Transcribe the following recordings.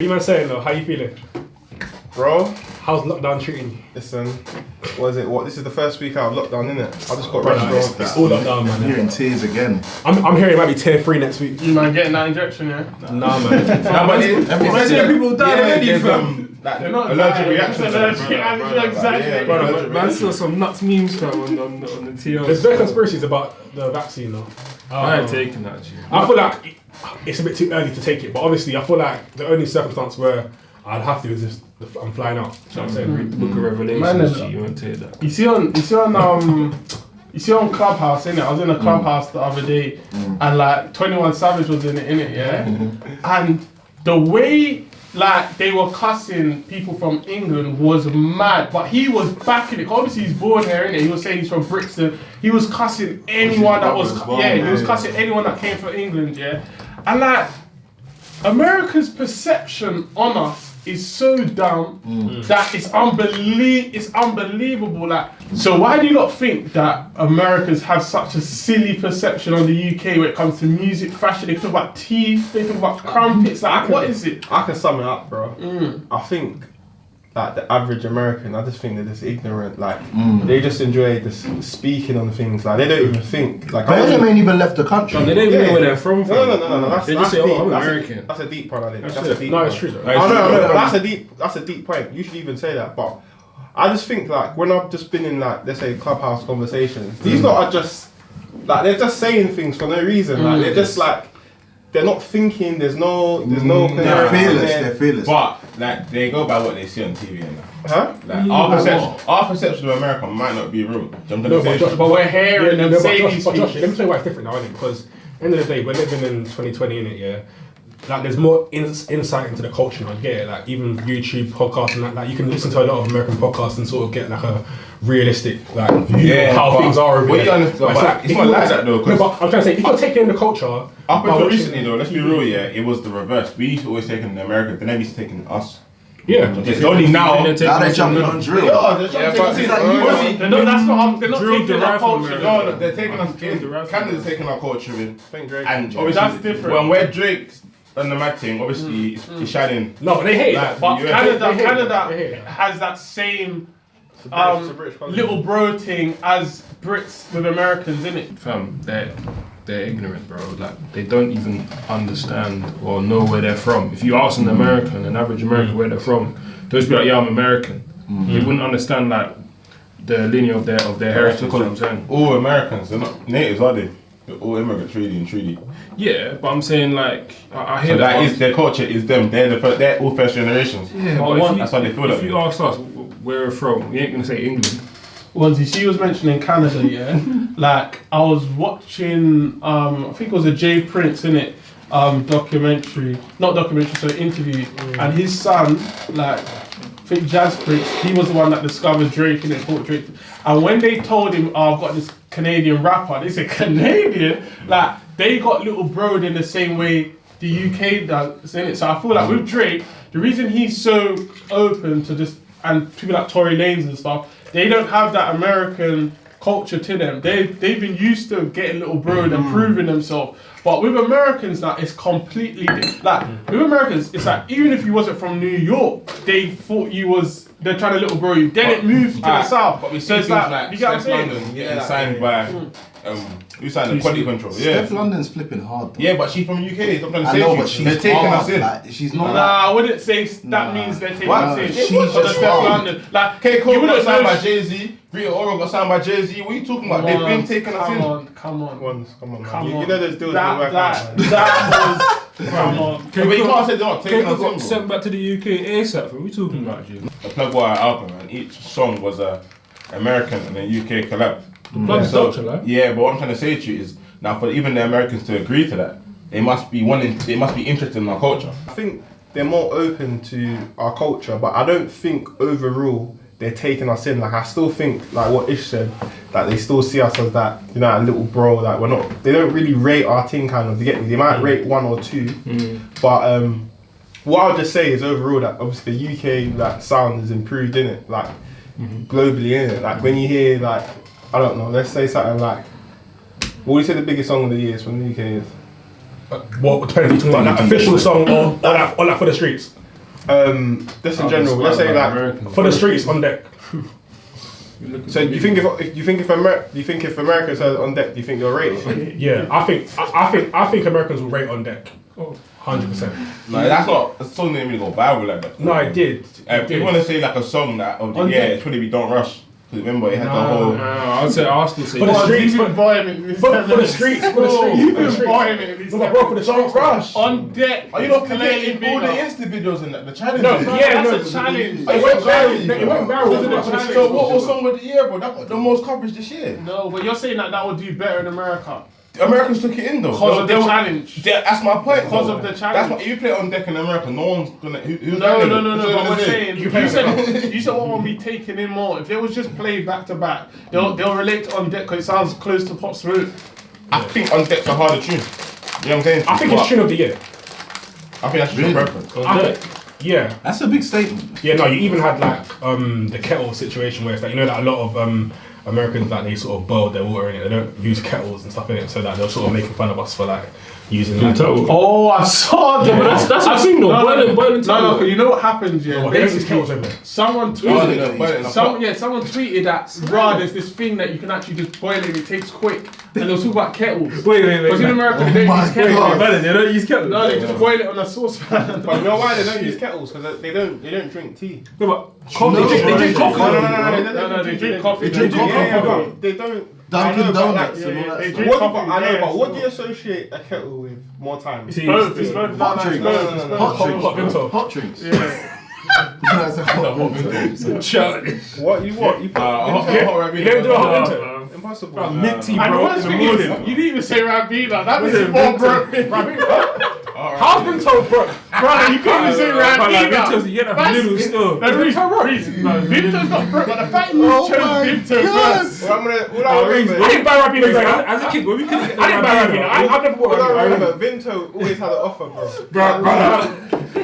You man saying though, how you feeling? Bro, how's lockdown treating you? Listen, what is it? What? This is the first week out of lockdown, innit? I just got It's all lockdown, man. You're in tears again. I'm hearing it might be tier 3 next week. You man getting that injection, yeah? Nah, man. People die already from. They're not allergic dying, reactions. it's allergic reaction. Bro, Man saw some nuts memes fam, on the TL. There's very conspiracies about the vaccine though. I ain't taking that shit. I feel like it's a bit too early to take it, but obviously I feel like the only circumstance where I'd have to is if I'm flying out. You know what I'm saying? Read the Book of Revelations, G, you won't take that. You see on Clubhouse, innit? I was in a Clubhouse the other day, and like 21 Savage was in it, innit? Yeah. And the way like they were cussing people from England was mad, but he was backing it. Obviously, he's born here, innit? He was saying he's from Brixton. He was cussing anyone that was, he was cussing anyone that came from England, yeah. And like America's perception on us is so dumb that it's unbelievable. Like, so why do you not think that Americans have such a silly perception on the UK when it comes to music, fashion? They talk about teeth, they talk about crumpets. Like, what is it? I can sum it up, bro. I think like the average American, I just think they're just ignorant. Like they just enjoy just speaking on things. Like they don't even think. Like But they ain't even left the country. They don't even know where they're from. No. They just say, deep. "Oh, I'm American." That's a deep point. I think. That's a deep. No, point. it's true though. I know, but that's a deep point. You should even say that, but I just think like when I've just been in like let's say clubhouse conversations, these lot are just like they're just saying things for no reason. Like they're just like they're not thinking. There's no. They're fearless. They're fearless. But like they go by what they see on TV and that. Huh? Like our perception of America might not be real. No, But we're hearing them say these Josh, things. let me tell you why it's different now, innit? Because at the end of the day, we're living in 2020, innit? Yeah. Like there's more insight into the culture now. You get it? Like even YouTube podcasts and that. Like you can listen to a lot of American podcasts and sort of get like a realistic like view of how things are. What you understand? It's not like that though. No, but I'm trying to say if you're taking in the culture. Up until recently though, let's be real. Yeah, it was the reverse. We used to always take in the Americans, then they used to take in us. Yeah. It's only now. Now they're jumping on drill. They're not taking our culture. No, they're taking us in. Canada's taking our culture in. And obviously, That's different. When we're Drake's on the mad thing, obviously it's shining. No, but they hate Like, it. But the US. Canada has that same little bro thing as Brits with Americans, innit? Fam, they're ignorant, bro. Like they don't even understand or know where they're from. If you ask an American, an average American, where they're from, they'll just be like, "Yeah, I'm American." They wouldn't understand like the lineage of their heritage. You know what I'm saying? All Americans, they're not natives, are they? They're all immigrants, really and truly. Yeah, but I'm saying like I hear So that. that is their culture. Is them. They're all first generations. Yeah, But but that's how they feel if that you way. ask us where we're from, we ain't gonna say England. Onesie, she was mentioning Canada, yeah. Like I was watching, I think it was a Jay Prince not documentary, so interview, and his son, like, I think Jazz Prince, he was the one that discovered Drake and brought Drake. And when they told him, "Oh, I've got this Canadian rapper," they said, "Canadian?" Like they got little broed in the same way the UK does, innit? So I feel like with Drake, the reason he's so open to just and people like Tory Lanez and stuff, they don't have that American culture to them. They've been used to getting little broed and proving themselves. But with Americans now, it's completely like with Americans, it's like even if you wasn't from New York, they thought they're trying to little bro you. Then it moved to the south. But we see So it's things like you get what I'm Steph saying? London getting signed by who signed the Quality Control? Yeah. Steph London's flipping hard. Though. Yeah, but she's from UK. I'm trying to I say know, to you, but she's they're taking hard. us in. Like, she's not. Nah, I wouldn't say that means they're taking What? us in. She's But just Steph wrong. London, like K. Cole you got wouldn't signed know by Jay-Z. Rita Ora got signed by Jay-Z. What are you talking about? They've been taking us in. Come on. Come on, man. Come You on. know those deals don't work out, That was. Come on. But you can't say they're not taking Keko us got in, sent bro. back to the UK ASAP. What are we talking about, G? The Plug Boy album, man. Each song was a American and a UK collab. Plug's culture, like. Yeah, but what I'm trying to say to you is now for even the Americans to agree to that, they must be interested in our culture. I think they're more open to our culture, but I don't think overall they're taking us in. Like I still think, like what Ish said, that they still see us as that, you know, a little bro. Like we're not. They don't really rate our thing, kind of. You get me? They might rate 1 or 2, but what I'll just say is overall that obviously the UK like sound has improved in it, like globally in it. Like when you hear like I don't know, let's say something like, what would you say the biggest song of the year is from the UK is? What depends? Are you talking about that official song or that for the streets? just in general, let's say like American For the streets on deck. So do you think if America says on deck, do you think you're racist? Yeah, I think Americans will rate on deck. 100%. No, that's not. A song didn't really go viral like that. No, I did. If you want to say like a song that, it's probably be Don't Rush. Because remember, it had the whole. I'd say Arsenal say For the streets, You've been buying it. for the streets, for the streets. You've for the been streets. buying it. No, but bro, for the streets, Rush. On deck. Are you not clearly forgetting all the bigger. Insta videos and the challenges? No, yeah, That's a challenge. It went viral. It went viral. Wasn't it For the challenge? streets. So what was song of the year, bro? That got the most coverage this year. No, but you're saying that would do better in America. Americans took it in though. Because of the challenge. That's my point. Because though. of the challenge. That's what you play it on deck in America. No one's gonna. Who's No, learning no, it? no, no. Who's But gonna we're say? saying you said what will be taken in more. If they was just played back to back, they'll relate to on deck because it sounds close to Pop Smoke. I think on deck's a harder tune. You know what I'm saying? I think it's tune of the year. I think that's just Really? your preference. Yeah. That's a big statement. Yeah, no, you even had like the kettle situation where it's like, you know, that a lot of Americans, like, they sort of boil their water in it. They don't use kettles and stuff in it, so that they're sort of making fun of us for like using like. Oh, I saw that. but that's a thing though. Boiling No, you know what happens, yeah? Well, they don't use kettles over there. Someone Oh, tweeted. Someone tweeted that. Bruh, there's this thing that you can actually just boil it. It takes quick. And they'll talk about kettles. Wait. Because in America they don't use my kettles. God. Brothers, they don't use kettle. No, they just boil it on a saucepan. But you know why they don't use kettles? Because they don't drink tea. No, but coffee, they drink coffee. No, they drink coffee. They drink coffee. Yeah, but they don't. Dunkin' I know, but Donuts like, and all that they stuff. drink What, coffee. I know, yeah, but what so- do you associate a kettle with more time? See, Both, it's both. Hot drinks. no. Hot drinks. Vimto. Hot drinks. Yeah. That's a hot drinks. What you put hot You don't do a hot Vimto. impossible. Mint tea, And the bro, worst in the thing is, morning. you didn't even say Ribena. That was it more broke. How's Vimto, bro? Brother, you couldn't even say Ribena. Vintos, you get a little still. No, Vinto's not broke, but the fact you chose Vinto first. Well, all I remember, I didn't buy Ribena, like, As a kid, when we couldn't get the I didn't buy Ribena. I've never bought all I Ribena. remember, Vinto always had an offer, bro.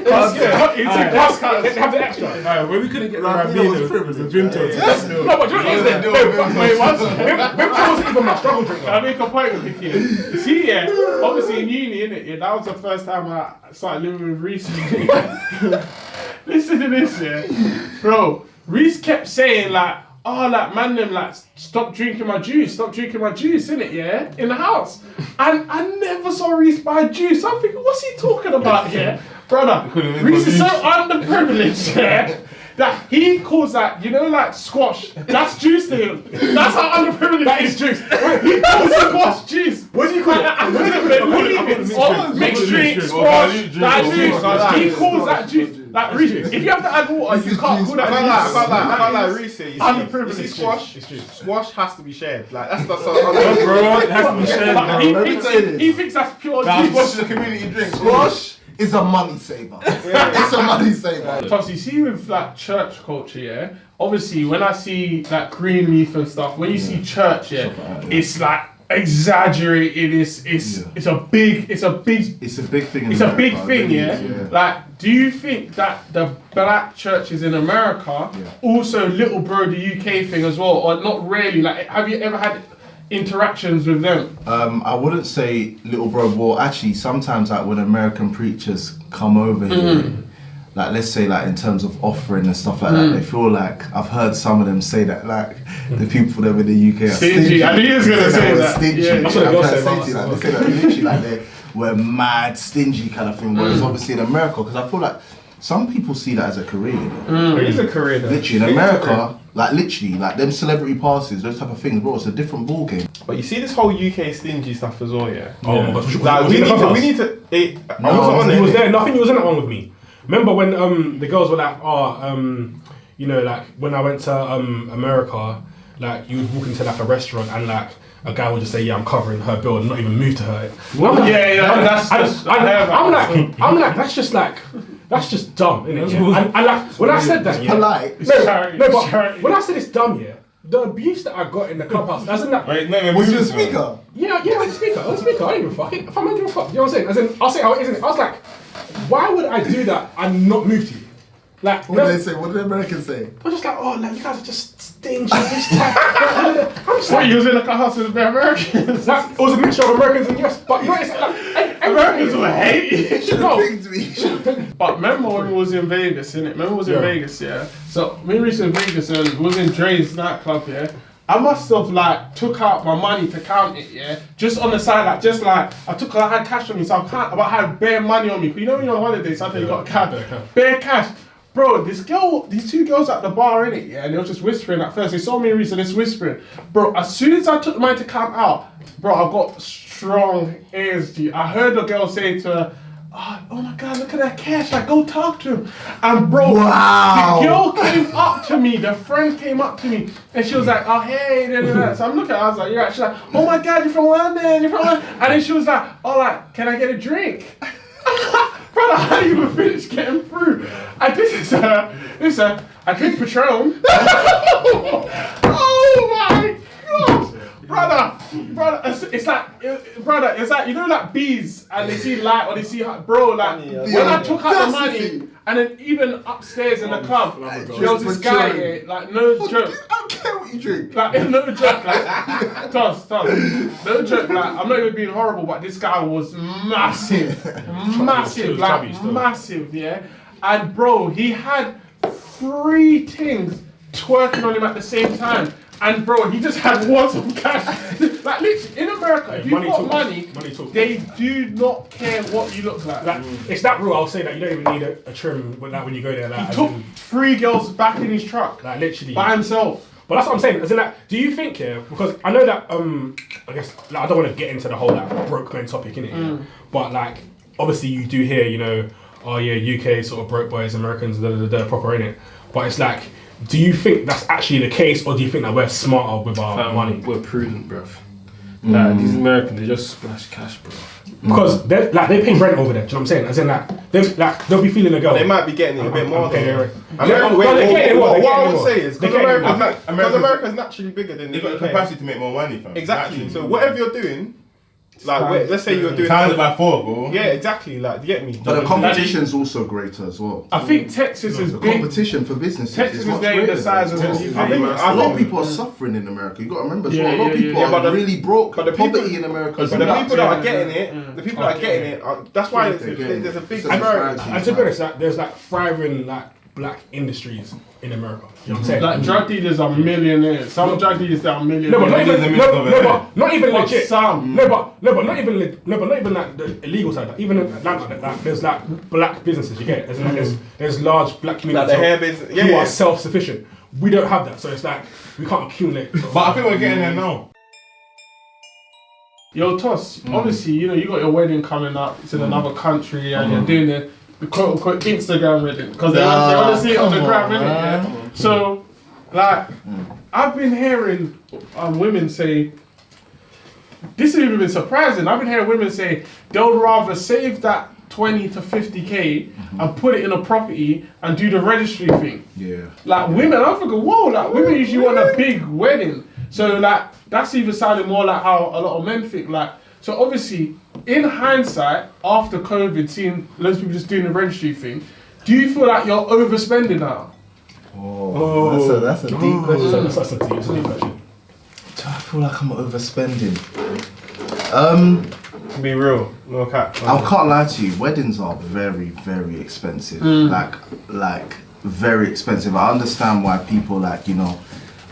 They have the extra. when we couldn't get the Rabina, it was a Vintos. No, but you know what it is then? Wait, what's Vimto wasn't even my struggle drink. I make a point with you. See, yeah, obviously in uni, innit? Yeah, that was the first time I started living with Reese. Listen to this, yeah, bro. Reese kept saying like, "Oh, like man, them like stop drinking my juice, innit? Yeah, in the house." And I never saw Reese buy juice. I'm thinking, what's he talking about here, brother? Reese is so underprivileged, yeah. That he calls that, you know, like squash. That's juice to him. That's how underprivileged that is juice. He calls squash juice. What do you call it? Mixed drink, squash, that juice. He calls that juice. Like Reese, if you have to add water, you can't call I that can't like Reese. You Underprivileged. see squash? Squash has to be shared. Like that's the Bro, it has to be shared, Like, bro. Let me tell you this. he thinks that's pure Squash juice. is a community drink. Squash is a money saver. It's a money saver. So you see with like church culture, yeah. Obviously, when I see like Greenleaf and stuff, when you see church, yeah, it's like exaggerated. It's a big It's a big thing. in It's a America, big thing, really yeah? is, Like, do you think that the black churches in America also little bro the UK thing as well, or not really? Like, have you ever had interactions with them? I wouldn't say little bro. Well, actually, sometimes like when American preachers come over here, like let's say like in terms of offering and stuff like that, they feel like I've heard some of them say that like the people that in the UK are Stingy. I knew he was gonna say we're that. Stingy. Yeah, that's what the girls say about They us. say that literally like we're mad stingy kind of thing. Whereas obviously in America, because I feel like some people see that as a career. You know? It is a career though. Literally in America, like literally like them celebrity passes, those type of things, bro. It's a different ball game. But you see this whole UK stingy stuff as well, yeah? Oh my gosh. Like we need to. I wasn't on He was there. there. Nothing. He was in that one with me. Remember when the girls were like, you know, like when I went to America, like you would walk into like a restaurant and like a guy would just say, "Yeah, I'm covering her bill," and not even move to her. I'm like, that's just dumb, isn't it? Yeah? And like when I said that, yeah, Polite. no, but when I said it's dumb, yeah, the abuse that I got in the clubhouse, as in that. Wait, no, Was you a speaker? Yeah, on the speaker. I don't give a fuck. If I'm not give a fuck, you know what I'm saying? As in, I'll say how it is, innit? I was like, why would I do that and not move to you? Like, What do they say? What do the Americans say? I'm just like, oh, like you guys are just stingy. This type. I'm just What, like, you was in like a house with the Americans? like, it was a mixture of Americans and US, but you know, it's like Americans will hate you. No, Picked me. But remember when we was in Vegas, innit? Remember we was in Yeah. Vegas, yeah? So me and Reece in Vegas and we was in Dre's nightclub, yeah? I must have like took out my money to count it, yeah? Just on the side, like just like I had cash on me, so I had bare money on me. 'Cause you know when you're on holiday, sometimes you got cash, bare cash. Bro, these two girls at the bar, innit, yeah, and they were just whispering at first. They saw me and Reece and they're whispering. Bro, as soon as I took the money to count out, bro, I got strong ears, G. I heard the girl say to her, oh my God, look at that cash, like go talk to him. And bro, Wow. the girl came up to me, the friend came up to me, and she was like, oh hey, da, da, da. So I'm looking at her, I was like, you're right. She's like, oh my God, you're from London, And then she was like, oh, like, can I get a drink? Brother, I didn't even finish getting through. I drink Patron. Oh my God. Brother, it's like, you know, like bees, and they see light or they see, bro, like, when I took out the money, and then even upstairs in the club, there was this guy here, like, no joke. I don't care what you drink. Like, no joke, like, Toss, no joke, like, I'm not even being horrible, but this guy was massive, chubby still. massive, yeah? And bro, he had 3 things twerking on him at the same time. And bro, he just had wads of cash. Like literally, in America, if you've money got talks. money, Money talks. they do not care what you look like. Like, it's that rule. I'll say that you don't even need a trim when you go there. Like, He as took in, 3 girls back in his truck like literally. by himself. But that's what I'm saying. As in that, do you think because I know that I guess like, I don't want to get into the whole like broke men topic in it. Yeah? But like obviously you do hear, you know, oh yeah, UK sort of broke boys, Americans, proper in it. But it's like, do you think that's actually the case, or do you think that we're smarter with our money? We're prudent, bruv. Like, these Americans, they just splash cash, bro. Because they pay rent over there. Do you know what I'm saying? As in they'll be feeling the girl. They might be getting it a bit more. paying though. their rent. What I would more. say is, because America's naturally bigger than the They've got the UK. capacity to make more money, fam. Exactly. Naturally. So whatever you're doing, like let's say you're doing. Times it by 4, bro. Yeah, exactly. Like, you get me? But the competition's also greater as well. I think Texas is The big. competition for businesses Texas is is much getting the greater size than of Texas. the I think UK. a lot of people are suffering in America. You got to remember, as well. Yeah, A lot of yeah, people yeah. are But really broke. but the Poverty people- in America is But the nuts. people that are Yeah. getting it, the people that are getting it, that's why there's a big It's a disparity. disparity. And to be honest, like, there's like thriving like black industries in America. You know what I'm saying? Like drug dealers are millionaires. Some drug dealers that are millionaires. No, but not There's a even, mix of it. but not even But legit. some. No, but not even like the illegal side. Like, even like, there's like black businesses. You get it? There's large black communities Like the hair business. who Yeah, are self-sufficient. We don't have that, so it's like we can't accumulate. But I think we're getting there now. Yo, Toss, obviously, you know, you got your wedding coming up. It's in another country and you're doing the quote-unquote Instagram wedding. Because they want to see it on the gram, innit? Yeah? So, like, I've been hearing women say, this has even been surprising. I've been hearing women say they'll rather save that 20 to 50k and put it in a property and do the registry thing. Yeah. Like women, I'm thinking, whoa, like women usually want a big wedding. So like that's even sounding more like how a lot of men think. Like, so obviously, in hindsight, after COVID, seeing loads of people just doing the registry thing, do you feel like you're overspending now? Oh, that's a deep question. That's a deep question. Do I feel like I'm overspending? To be real, no cap. I can't lie to you. Weddings are very, very expensive. Like very expensive. I understand why people like, you know,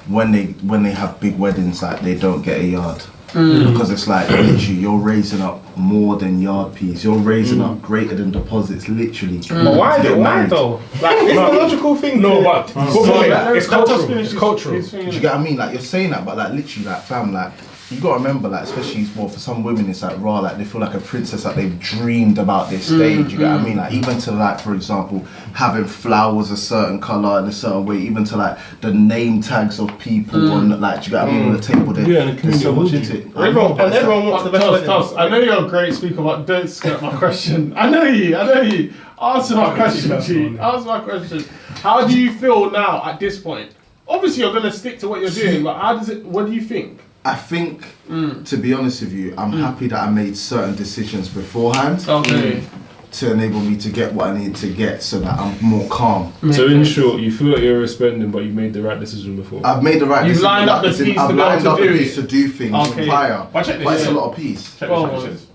when they have big weddings, like they don't get a yard because it's like literally you're raising up more than yard fees. You're raising up greater than deposits, literally. But why is to it get why married. though? Like, it's the logical thing. No, to- but it's cultural. It's cultural. Do you get what I mean? Like you're saying that, but like literally, like fam, like you gotta remember, like especially well for some women, it's like raw, like they feel like a princess, like they've dreamed about this stage. You get what I mean? Like even to like, for example, having flowers a certain color in a certain way, even to like the name tags of people on, like do you get what I mean, on the table. There's so much into it. Everyone wants the best wedding. Toss, I know you're a great speaker, but don't skirt my question. I know you. Answer my question, G. Answer my question. How do you feel now at this point? Obviously, you're gonna stick to what you're doing, but what do you think? I think, to be honest with you, I'm happy that I made certain decisions beforehand. Okay. to enable me to get what I need to get so that I'm more calm. So in short, you feel like you're overspending, but you made the right decision before. I've made the right You've decision. lined up the as in, piece I've to be able lined to up the do piece it. to do things Okay. prior. But check this, But it's a yeah. lot of peace. Check Go this, on. check this.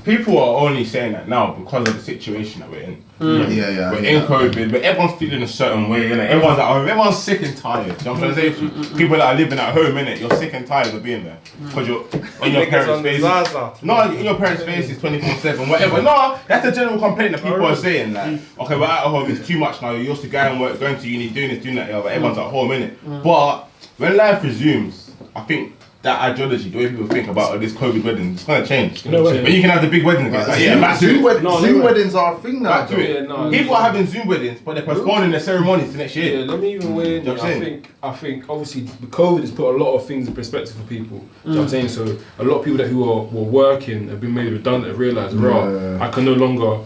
People are only saying that now because of the situation that we're in. Yeah. We're in COVID, but everyone's feeling a certain way, innit? Everyone's at home, everyone's sick and tired. You know what I'm trying to say to you? People that are living at home, innit? You're sick and tired of being there. Because you're in your parents' faces. No, in your parents' faces 24/7, whatever. No, that's the general complaint that people are saying. Like, okay, we're at home, it's too much now. You're used to going and work, going to uni, doing this, doing that, but everyone's at home, innit? But when life resumes, I think that ideology, the way people think about this COVID wedding, it's gonna change. No way. But you can have the big wedding again. Like, yeah, back to Zoom, it. Zoom weddings are a thing now. Back to though. it. no, People are having Zoom weddings, but they're postponing their ceremonies to next Yeah, year. let me even weigh in. You know what I'm saying? I think obviously the COVID has put a lot of things in perspective for people. You know what I'm saying? So a lot of people who were working have been made redundant, have realised, I can no longer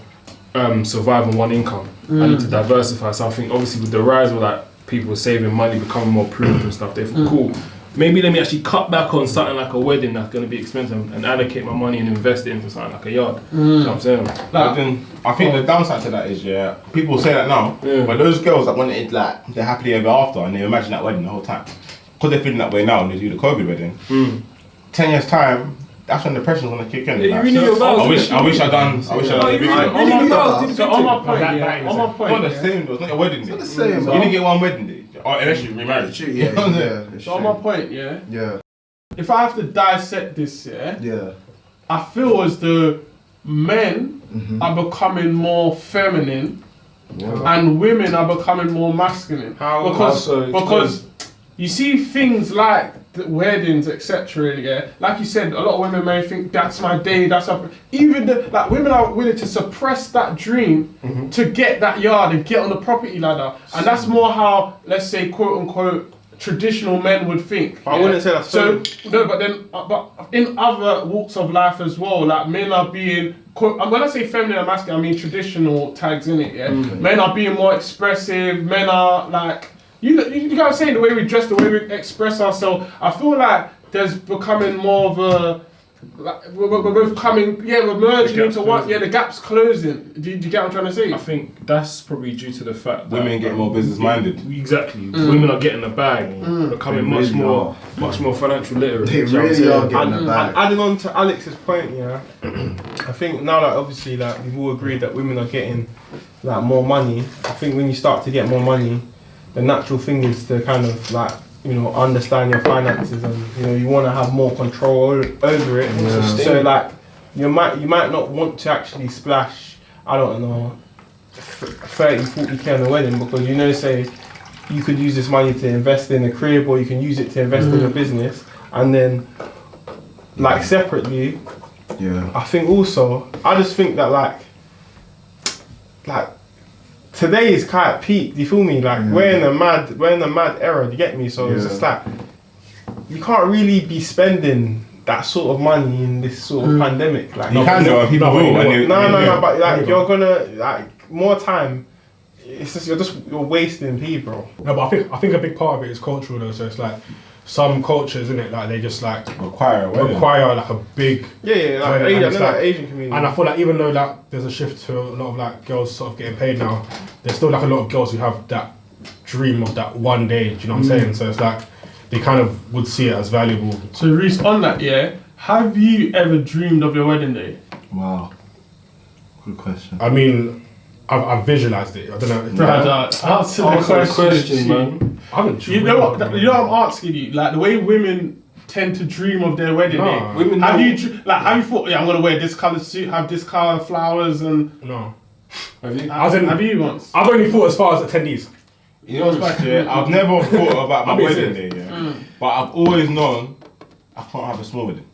survive on one income. I need to diversify. So I think obviously with the rise of like people saving money, becoming more prudent and stuff, they thought, cool, maybe let me actually cut back on something like a wedding that's going to be expensive and allocate my money and invest it into something like a yard. You know what I'm saying? But then I think the downside to that is, yeah, people say that now, but those girls that wanted like they're happily ever after and they imagine that wedding the whole time, because they're feeling that way now and they do the COVID wedding. 10 years time, that's when the pressure's gonna kick in. Yeah, you like, renew your vows. I wish I done a big On wedding. my point, That yeah. is On my it. It's point, not the yeah. same though, it's not your wedding day. It's not the same, You bro. didn't get one wedding day. Or unless you remarried. True, You know what I'm saying? yeah. it's So on true. my point, yeah. Yeah. If I have to dissect this, yeah, Yeah. I feel as though men are becoming more feminine and women are becoming more masculine. Because you see things like the weddings, etc. Yeah, like you said, a lot of women may think that's my day. Even like women are willing to suppress that dream to get that yard and get on the property ladder, and that's more how, let's say, quote unquote, traditional men would think. I wouldn't say that's so. No, but then, but in other walks of life as well, like men are being, quote, and when I say feminine and masculine, I mean traditional tags in it. Yeah, men are being more expressive. Men are like, you know what I'm saying, the way we dress, the way we express ourselves. I feel like there's becoming more of a. Like, we're coming, we're merging into what? Yeah, the gap's closing. Do you get what I'm trying to say? I think that's probably due to the fact that Women get more business minded. Exactly. Women are getting the bag, becoming They really much more financial literate. They You know what I'm really saying? are getting the bag. And adding on to Alex's point, yeah, I think now that obviously like we've all agreed that women are getting like more money, I think when you start to get more money, the natural thing is to kind of like, you know, understand your finances and, you know, you want to have more control over it. So like you might not want to actually splash, I don't know, 30-40k on a wedding, because, you know, say you could use this money to invest in a crib, or you can use it to invest in a business, and then like separately, I think also, I just think that like today is kind of peak. Do you feel me? Like we're in a mad era. Do you get me? So it's just like you can't really be spending that sort of money in this sort of pandemic. Like You can do it, people will. but like you're gonna like more time. It's just you're wasting people. No, but I think a big part of it is cultural though. So it's like some cultures, isn't it? Like they just like require like a big like wedding, and it's like- Asian community. And I feel like even though like there's a shift to a lot of like girls sort of getting paid now, there's still like a lot of girls who have that dream of that one day. Do you know what I'm saying? So it's like they kind of would see it as valuable. So Reese, on that, yeah, have you ever dreamed of your wedding day? Wow. Good question. I mean, I've visualized it. I don't know. Brother, answer the question, man. I haven't. You know what? I'm asking you. Like the way women tend to dream of their wedding day. Women Have know- you have you thought? Yeah, I'm gonna wear this colour suit, have this colour flowers, and No. Have you? have you once? I've only thought as far as attendees. You know what's back here? I've never thought about my I'll be wedding serious. day, but I've always known I can't have a small wedding.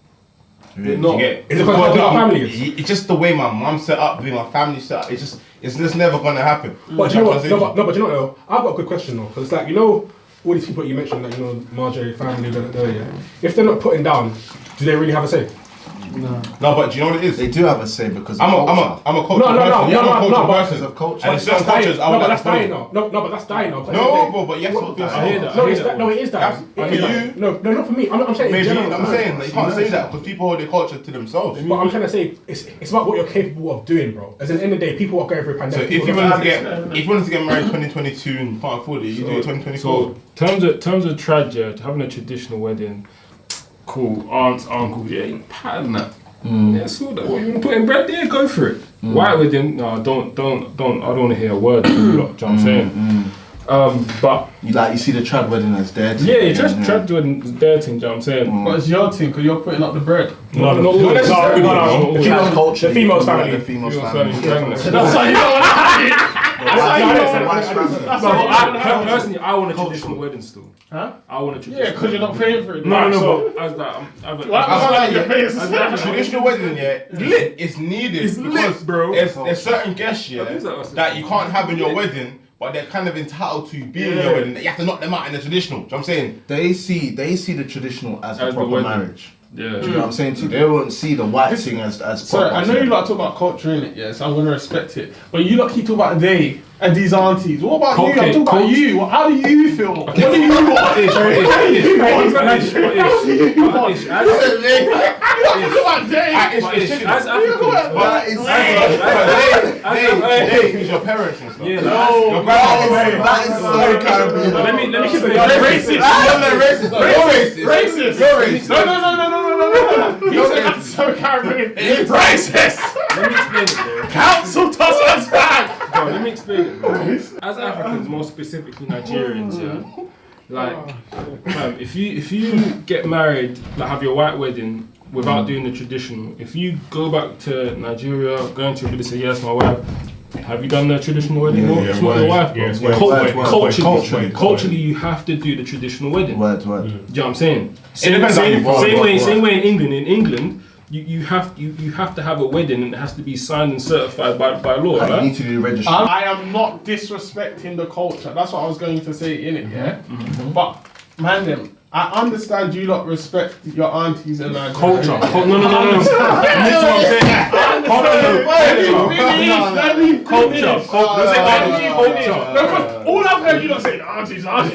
No. You get- Is it because of our families? It's just the way my mum set up, the way my family set up. It's just never gonna happen. But do you know what? No, but do you know what? Though? I've got a good question though, because it's like, you know, all these people you mentioned, like, you know, Marjorie family, yeah. If they're not putting down, do they really have a say? No, but do you know what it is? They do have a say because I'm a culture No, person. no, Yeah, I'm a culture but- person. of culture. And But certain that's dying. cultures, I No, would but like that's to follow. dying now. No, but that's dying now. No, but yes, for I hear that. No, it's not for me. For you, No, not for me. I'm saying in maybe. general. I'm saying that you can't say that because people hold their culture to themselves. But I'm trying to say it's about what you're capable of doing, bro. As in the end of the day, people are going through a So pandemic. if you People wanted are- to get married 2022 and can't afford it, you do it 2024. So terms of trad, yeah, having a traditional wedding, cool. Aunts, uncles, yeah, you pattern that. Yeah, so that what you want to put in bread there, go for it. White wedding, no, don't. I don't want to hear a word. Do you know what I'm saying? But You see the trad wedding as dead. yeah, just trad wedding is their thing. Do you know what I'm saying? But it's your thing because you're putting up the bread. No, not No, always. necessarily. Not No, always. no. Not The always. female culture. The female's family. The female's Female's family. family. That's why you don't want to have it. That's why you don't want to Wife's have family. it. That's No, why you don't want to I, have it. personally, I want a traditional wedding still. Huh? I want a traditional. Yeah, because you're not paying for it. No, So- but as that, I'm Why- I why like your it. face? Traditional wedding, yeah, lit. It's needed. It's lit, because bro. There's certain guests, yeah, Who's that? that you can't have in your wedding, but they're kind of entitled to be in your wedding. You have to knock them out in the traditional. Do you know what I'm saying? They see the traditional as a As the proper wedding. marriage. Yeah. Do you know what I'm saying to you? They won't see the white thing as Sorry, proper. I know you lot talk about culture in it, yeah, so I'm gonna respect it. But you lot keep talking about they and these aunties. What about you? I'm Okay, talking about culture. you. How do you feel? What do you want? What do you want? As Africans, That is They is your parents and stuff. yeah, Your grandparents. that is so Caribbean. let me explain. Racist. You're racist. Racist. You're racist. No. You said that's so Caribbean. It's racist. Let me explain it, bro. Council toss us back. Bro, let me explain it, bro. As Africans, more specifically Nigerians, yeah. Like, fam, if you get married, like have your white wedding without doing the traditional, if you go back to Nigeria, go into a village, say yes, my wife. Have you done the traditional wedding? Yeah, No, yeah, it's not your wife, bro. yeah, it's Culturally, you have to do the traditional wedding. Word. Do you know what I'm saying? depends how you roll, Same way in England. In England, you have to have a wedding and it has to be signed and certified by law, You right? need to do the registry. I am not disrespecting the culture. That's what I was going to say in it, yeah? But, man, them, I understand you lot respect your aunties and Nigeria. Culture. No. That's what I'm saying. Let me finish. Culture. All I've heard you lot say, aunties. I've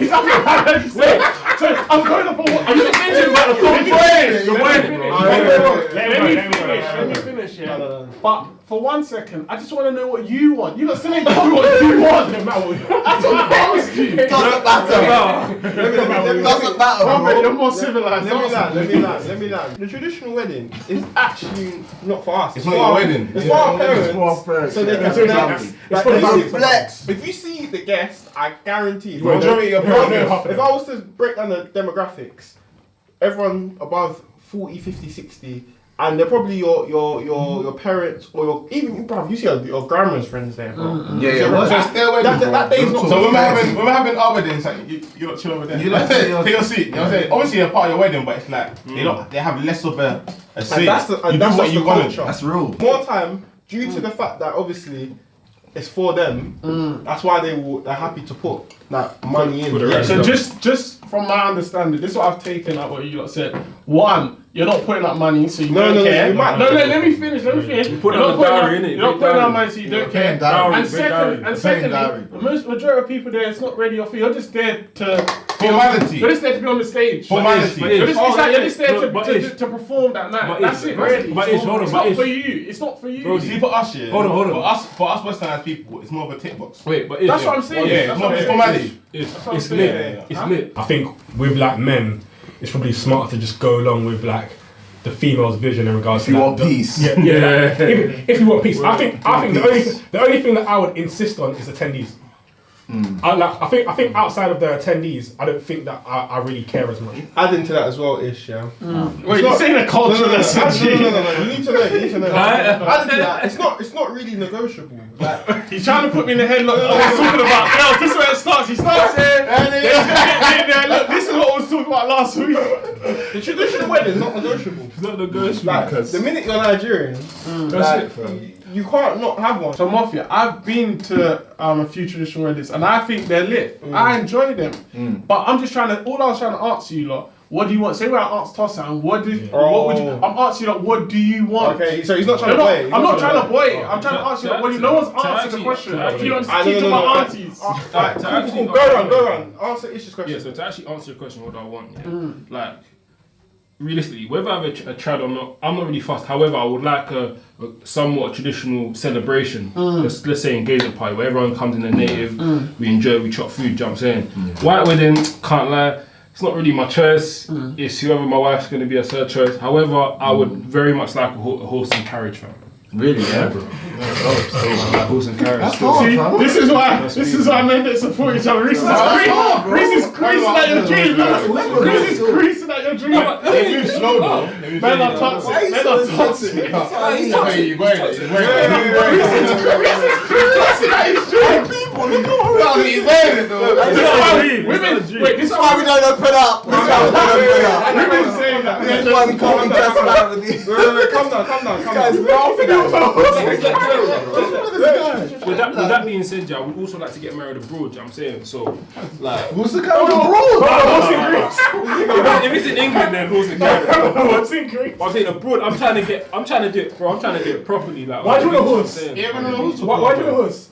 heard you say. So I'm going up on what I'm just thinking about the culture. You're wearing it. Let me finish, yeah. But for 1 second, I just want to know what you want. You lot still ain't told me what you want. That's what I asked you. Doesn't matter. Doesn't matter, Robert, bro. you're more civilized. Let me land. The traditional wedding is actually not for us. It's not your wedding. It's for our parents. It's for our parents, So they yeah. can do Family. that. It's for the Like, Flex. if you see the guests, I guarantee. If Majority of I was- parents. if I was to break down the demographics, everyone above 40, 50, 60, and they're probably your parents or your even bruv, you see your grandma's friends there, bro. Yeah. So So it's their wedding, bro. that day's not. So when we're having our weddings, like you lot chill over there. You lot take your- take your seat. You know what I'm saying? Obviously, a part of your wedding, but it's like they have less of a say. And that's the you do what just you the want. culture. That's real. More time due to the fact that obviously it's for them. That's why they're happy to put that money in. the So just from my understanding, this is what I've taken out what you lot said. One, you're not putting up money, so you don't care. you might. No, let me finish. Let me finish. put You're up not the putting dowry, up- innit? You're not Big putting dowry. up money, so you don't care. paying dowry. And Big secondly, dowry. Paying dowry. the majority of people there, it's not ready or for you're just there to Formality. You're just there to be on the stage. Formality. You're just, it's like you're just there But to it's- perform that night. but That's it's- it. but Really. it's- but it's- hold on, It's but not it's- for you. It's not for you. Bro, See, for us, yeah. Hold on. For us Westernized people, it's more of a tick box. Wait, but That's what I'm saying. Yeah, That's more what of I'm a saying. formality. It's I'm lit. saying. It's lit. I think with like men, it's probably smarter to just go along with like the female's vision in regards If to you like, want peace. Yeah. If you want peace, I think the only thing that I would insist on is attendees. I think outside of the attendees, I don't think that I really care as much. Adding to that as well, Ish, yeah. Wait, you're saying a culture lesson? No. You need to know. Adding to that, it's not really negotiable. Like, He's trying to put me in the headlock. What I was talking about. Girls, this is where it starts. He starts here. And then he's gonna get there. Look, this is what I was talking about last week. the traditional wedding is not negotiable. It's not negotiable. Like, the minute you're Nigerian, like, you can't not have one. So Mafia, I've been to a few traditional weddings and I think they're lit. I enjoy them. But I'm just all I was trying to ask you lot what do you want? Say when I asked Tossan, what would you? I'm asking you like, what do you want? Okay, so he's not trying to play. I'm not trying to play. I'm trying to ask you like, well, no one's answered the question. You don't keep to my aunties. Go on. Answer Ish's question. Yeah, so to actually answer your question, what do I want? Yeah? Like, realistically, whether I have a trad or not, I'm not really fussed. However, I would like a somewhat traditional celebration. Let's say engagement party where everyone comes in the native, we enjoy, we chop food, jump in. White wedding, can't lie, it's not really my choice. It's whoever my wife's going to be, her choice. However, I would very much like a horse and carriage, fam. Really? Yeah, bro. Horse and carriage. That's hard, See, fam. this is why men that support each other. Reese is creasing at your dream. Reese is creasing at your dream. They move slow, bro. Men are toxic. Men are toxic. Wait, this is why we don't open up. Women saying that. That's why we can't be personality. Calm down. Guys, laughing With that being said, yeah, I would also like to get married abroad. I'm saying so, like, Who's the guy abroad? if it's in England, then horse and carriage. What's in Greece? But I'm saying abroad. I'm trying to do it properly. Like, Why do you want a horse? saying? Why do you want a horse?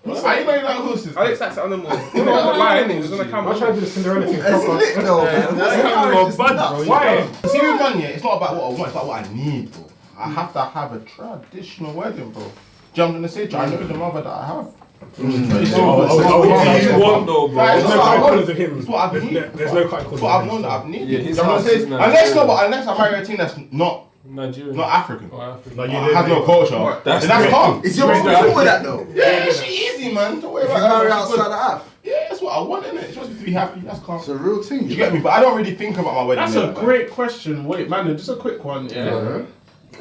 I ain't like horses. Alex that's animal. Why? It's on the camera. I'm trying to do the Cinderella thing. It's lit though, man. Why? See, with money, it's not about what I want, it's about what I need, bro. I have to have a traditional wedding, bro. Jump in the city, I know the mother that I have. What do you want though, bro? Right, There's no That's what I cut want. corners of him. That's what I need. There's no cut That's corners. what I've known that I've needed. Yeah, You his know what I'm house saying? is nice. Unless I marry a team that's not Nigerian. African. Like you Has no culture. That's That's great. calm. Is your mum cool with that though? Yeah, she easy, man. Don't worry If you about marry that. outside of Af, Yeah, that's what I want, innit? She wants me to be happy. That's calm. it's a real thing. You get me? But I don't really think about my wedding. That's yet, a like. great question. Wait, man, just a quick one. Yeah.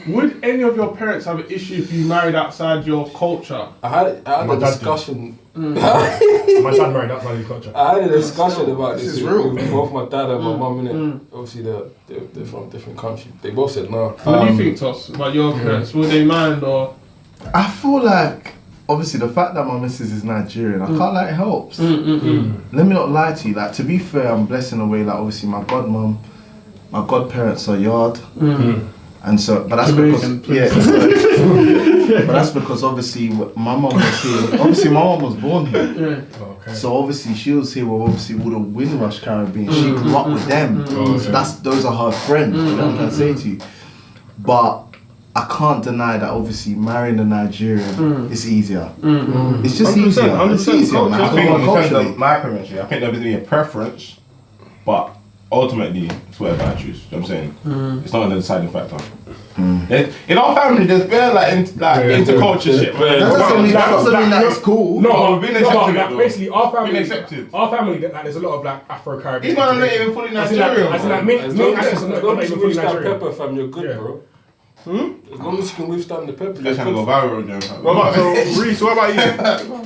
Would any of your parents have an issue if you married outside your culture? I had My a dad discussion. My dad married outside his culture. I had a discussion about This this is with real. with both my dad and my mum. Innit? Obviously, they're from different countries. They both said no. What do you think, Toss, about your parents? Would they mind or? I feel like, obviously, the fact that my missus is Nigerian, I can't like it helps. Let me not lie to you. Like, to be fair, I'm blessed in a way. Like, obviously, my godmum, my godparents are yard. And so, but that's Jamaican, because but that's because obviously my mum was here. Obviously, my mum was born here. Yeah. Okay. So obviously she was here with obviously all the Windrush Caribbean. She grew up with them. So those are her friends. You know what I'm trying to say to you. But I can't deny that obviously marrying a Nigerian is easier. It's just 100%, easier. It's 100% easier, man. I think in terms Culturally. of my parents, yeah, I think there's be a preference, but ultimately it's whatever I choose. You know what I'm saying? It's not a deciding factor. In our family, there's been like interculture shit. That doesn't mean that it's cool. No, we've been no, accepted like, though. basically our family. Been accepted. Our family, like, there's a lot of like Afro-Caribbean. These men are not even fully Nigerian. As in, like, bro. me, As me long and as Alex are not you even can fully withstand Nigerian. pepper, fam, you're good, Yeah. bro. As long as you can withstand the pepper, That's you're gonna go good. viral again. What about so Reese? What about you?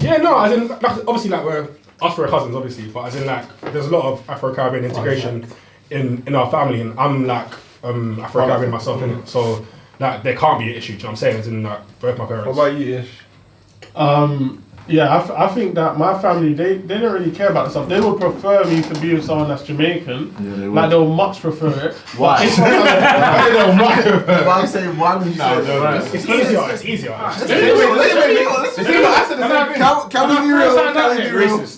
Yeah, no, as in, like, obviously, like, we're us for cousins, obviously, but as in, like, there's a lot of Afro-Caribbean integration in our family, and I'm like Afro-Caribbean myself, innit? So, like, there can't be an issue. Do you know what I'm saying? As in, like, both my parents. What about you, Ish? Yeah, I think that my family, they don't really care about the stuff. They would prefer me to be with someone that's Jamaican. Yeah, they would. Like, they'll much prefer it. Why? But I'm saying, why would you say that? It's easier. It's easier. Can we be real? Can we be real? It's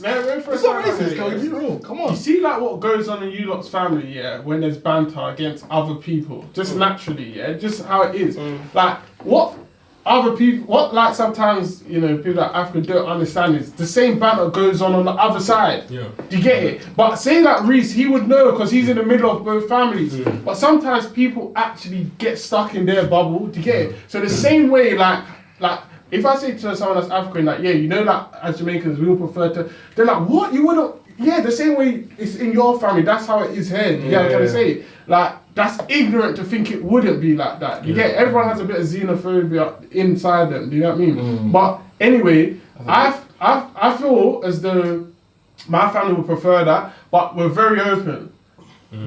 not racist, can we be real? Come You on. see, like, what goes on in you lot's family, yeah, when there's banter against other people, just naturally, yeah, just how it is. Like, what other people, what, like, sometimes, you know, people like Africa don't understand is the same banter goes on the other side. Yeah. Do you get it? But say that Reese, he would know because he's in the middle of both families. But sometimes people actually get stuck in their bubble. Do you get it? So the same way, like, if I say to someone that's African, like, yeah, you know, like, as Jamaicans, we all prefer to, they're like, what? You wouldn't? Yeah, the same way it's in your family, that's how it is here. You get what I'm trying to say? Like, that's ignorant to think it wouldn't be like that. You get, everyone has a bit of xenophobia inside them. Do you know what I mean? But anyway, I feel as though my family would prefer that, but we're very open.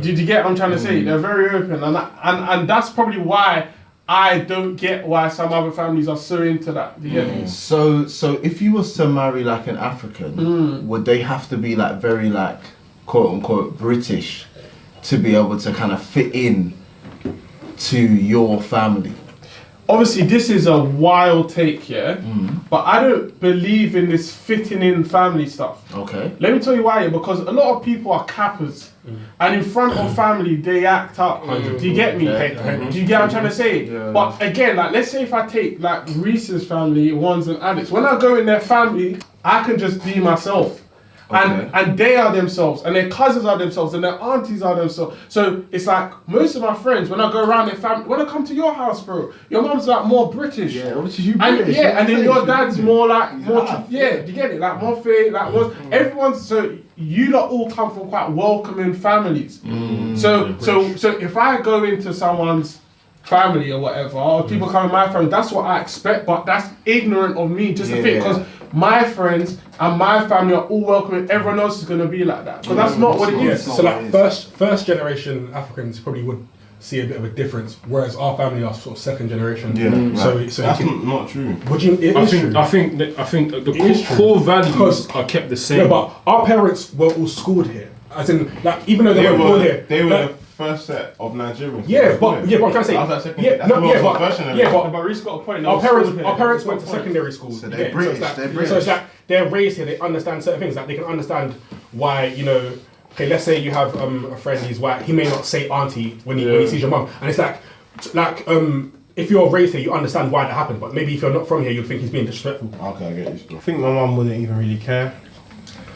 Did you get what I'm trying to say? They're very open, and that's probably why I don't get why some other families are so into that. Do you get me? So if you was to marry like an African, would they have to be like very like quote unquote British to be able to kind of fit in to your family? Obviously, this is a wild take, yeah? But I don't believe in this fitting in family stuff. Okay. Let me tell you why, because a lot of people are cappers. And in front of family, they act up. Do you get me? Do you get what I'm trying to say? Yeah. But again, like, let's say if I take like Reese's family, ones and Alex, when I go in their family, I can just be myself. And they are themselves, and their cousins are themselves, and their aunties are themselves. So it's like most of my friends, when I go around their family, when I come to your house, bro, your mum's like more British. Yeah, which is you And British. and then your dad's more like more half, do you get it? Like more fair, like more everyone's so you lot all come from quite welcoming families. So if I go into someone's family or whatever, or people come in my family, that's what I expect, but that's ignorant of me just to fit, because my friends and my family are all welcoming, everyone else is going to be like that, because that's not what it is. So like first generation Africans probably would see a bit of a difference, whereas our family are sort of second generation. So That's not true. What do you? It is true. I think the is true. core values Because- are kept the same. No, but our parents were all schooled here. As in, like, even though they weren't born here, They were like, the first set of Nigerians. yeah, but I'm trying to say, I was like second. yeah, That's no, the yeah, most but version of yeah, it. but But Reese got a point. our parents went to secondary school. So you they're get it? British, it's like, they're So it's British. like they're raised here. They understand certain things. Like they can understand why, you know. Okay, let's say you have a friend. He's white. He may not say auntie when he sees your mum, and it's like if you're raised here, you understand why that happened. But maybe if you're not from here, you'd think he's being disrespectful. Okay, I get you still. I think my mum wouldn't even really care.